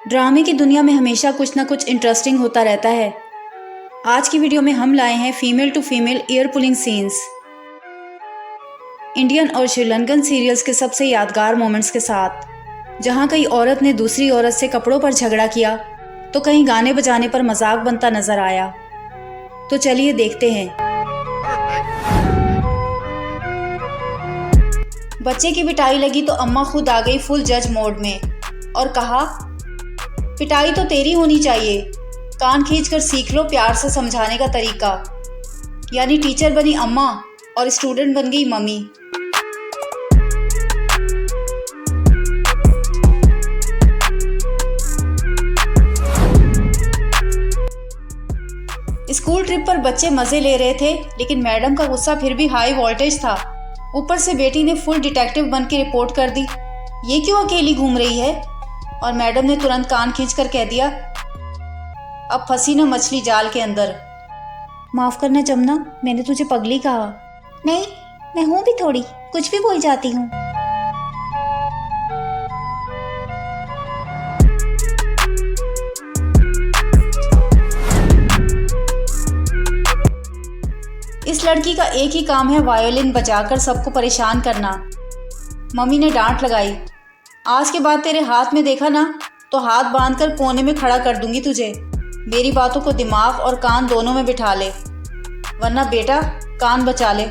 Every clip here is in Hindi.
ड्रामे की दुनिया में हमेशा कुछ ना कुछ इंटरेस्टिंग होता रहता है। आज की वीडियो में हम लाए हैं female to female ear pulling scenes, Indian और श्रीलंकन सीरियल्स के सबसे यादगार मोमेंट्स के साथ, जहां कई औरत ने दूसरी औरत से कपड़ों पर झगड़ा किया तो कहीं गाने बजाने पर मजाक बनता नजर आया। तो चलिए देखते हैं। बच्चे की पिटाई लगी तो अम्मा खुद आ गई फुल जज मोड में और कहा, पिटाई तो तेरी होनी चाहिए, कान खींचकर सीख लो प्यार से समझाने का तरीका। यानी टीचर बनी अम्मा और स्टूडेंट बन गई मम्मी। स्कूल ट्रिप पर बच्चे मजे ले रहे थे, लेकिन मैडम का गुस्सा फिर भी हाई वोल्टेज था। ऊपर से बेटी ने फुल डिटेक्टिव बन के रिपोर्ट कर दी, ये क्यों अकेली घूम रही है। और मैडम ने तुरंत कान खींचकर कह दिया, अब फंसी न मछली जाल के अंदर। माफ करना जमुना, मैंने तुझे पगली कहा। नहीं, मैं हूं भी थोड़ी, कुछ भी बोल जाती हूँ। इस लड़की का एक ही काम है वायोलिन बजाकर सबको परेशान करना। मम्मी ने डांट लगाई, आज के बाद तेरे हाथ में देखा ना तो हाथ बांधकर कोने में खड़ा कर दूंगी तुझे। मेरी बातों को दिमाग और कान दोनों में बिठा ले, वरना बेटा कान बचा ले।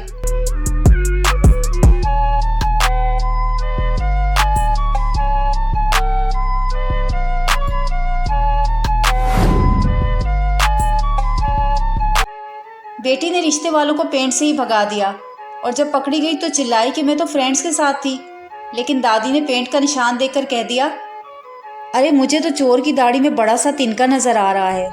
बेटी ने रिश्ते वालों को पेंट से ही भगा दिया और जब पकड़ी गई तो चिल्लाई कि मैं तो फ्रेंड्स के साथ थी। लेकिन दादी ने पेंट का निशान देखकर कह दिया, अरे मुझे तो चोर की दाढ़ी में बड़ा सा तिनका नजर आ रहा है।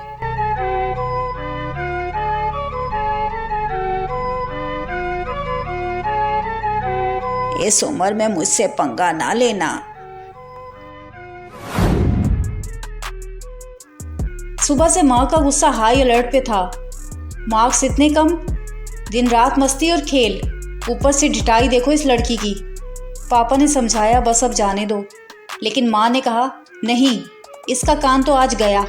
इस उम्र में मुझसे पंगा ना लेना। सुबह से माँ का गुस्सा हाई अलर्ट पे था। मार्क्स इतने कम, दिन रात मस्ती और खेल, ऊपर से ढिठाई देखो इस लड़की की। पापा ने समझाया बस अब जाने दो, लेकिन माँ ने कहा नहीं, इसका कान तो आज गया।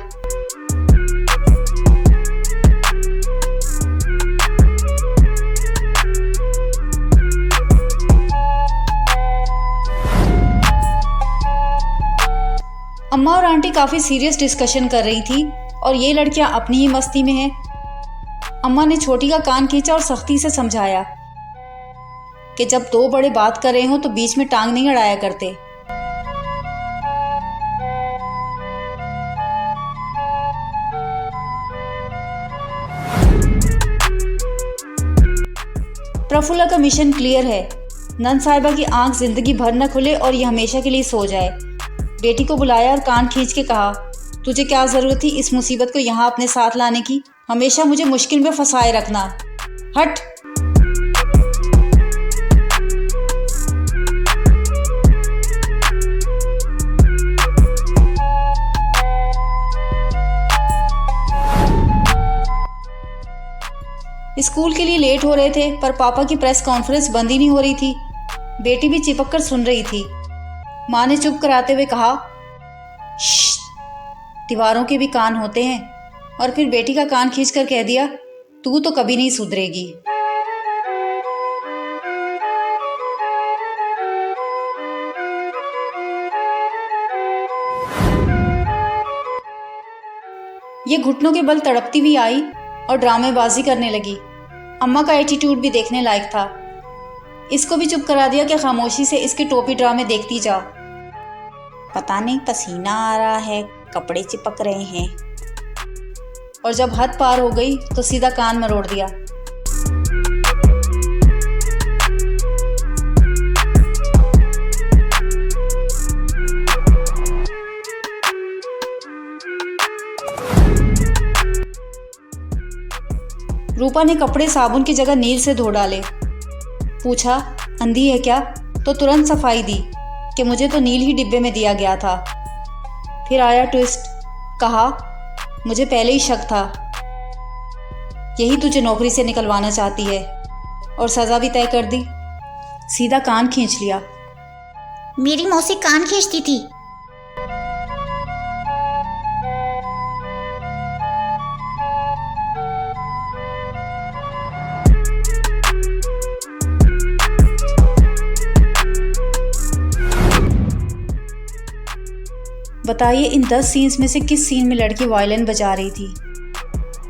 अम्मा और आंटी काफी सीरियस डिस्कशन कर रही थी और ये लड़कियां अपनी ही मस्ती में हैं। अम्मा ने छोटी का कान खींचा और सख्ती से समझाया कि जब दो बड़े बात कर रहे हो तो बीच में टांग नहीं अड़ाया करते। प्रफुल्ला का मिशन क्लियर है। नन साहिबा की आंख जिंदगी भर न खुले और ये हमेशा के लिए सो जाए। बेटी को बुलाया और कान खींच के कहा, तुझे क्या जरूरत थी इस मुसीबत को यहाँ अपने साथ लाने की। हमेशा मुझे मुश्किल में फंसाए रखना। हट। स्कूल के लिए लेट हो रहे थे पर पापा की प्रेस कॉन्फ्रेंस बंद ही नहीं हो रही थी। बेटी भी चिपक कर सुन रही थी। माँ ने चुप कराते हुए कहा, श्श्श, दीवारों के भी कान होते हैं। और फिर बेटी का कान खींचकर कह दिया, तू तो कभी नहीं सुधरेगी। ये घुटनों के बल तड़पती हुई आई और ड्रामेबाजी करने लगी। अम्मा का एटीट्यूड भी देखने लायक था। इसको भी चुप करा दिया कि खामोशी से इसके टोपी ड्रामे देखती जा। पता नहीं पसीना आ रहा है, कपड़े चिपक रहे हैं। और जब हद पार हो गई तो सीधा कान मरोड़ दिया। रूपा ने कपड़े साबुन की जगह नील से धो डाले। पूछा, अंधी है क्या? तो तुरंत सफाई दी कि मुझे तो नील ही डिब्बे में दिया गया था। फिर आया ट्विस्ट, कहा मुझे पहले ही शक था, यही तुझे नौकरी से निकलवाना चाहती है, और सज़ा भी तय कर दी। सीधा कान खींच लिया। मेरी मौसी कान खींचती थी। बताइए इन 10 सीन्स में से किस सीन में लड़की वायलिन बजा रही थी।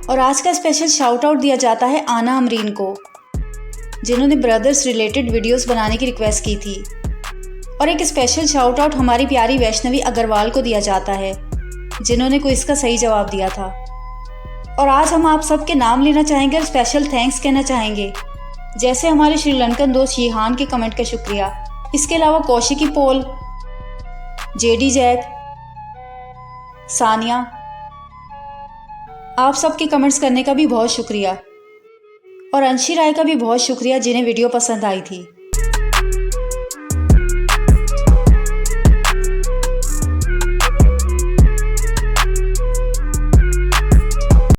और आज का स्पेशल शाउट आउट दिया जाता है आना अमरीन को, जिन्होंने ब्रदर्स रिलेटेड वीडियोस बनाने की रिक्वेस्ट की थी। और एक स्पेशल शाउट आउट हमारी प्यारी वैष्णवी अग्रवाल को दिया जाता है, जिन्होंने क्विज का सही जवाब दिया था। और आज हम आप सबके नाम लेना चाहेंगे और स्पेशल थैंक्स कहना चाहेंगे, जैसे हमारे श्रीलंकन दोस्त यहान के कमेंट का शुक्रिया। इसके अलावा कौशिकी पोल, जेडी जैक, सानिया, आप सबके कमेंट्स करने का भी बहुत शुक्रिया। और अंशी राय का भी बहुत शुक्रिया, जिन्हें वीडियो पसंद आई थी।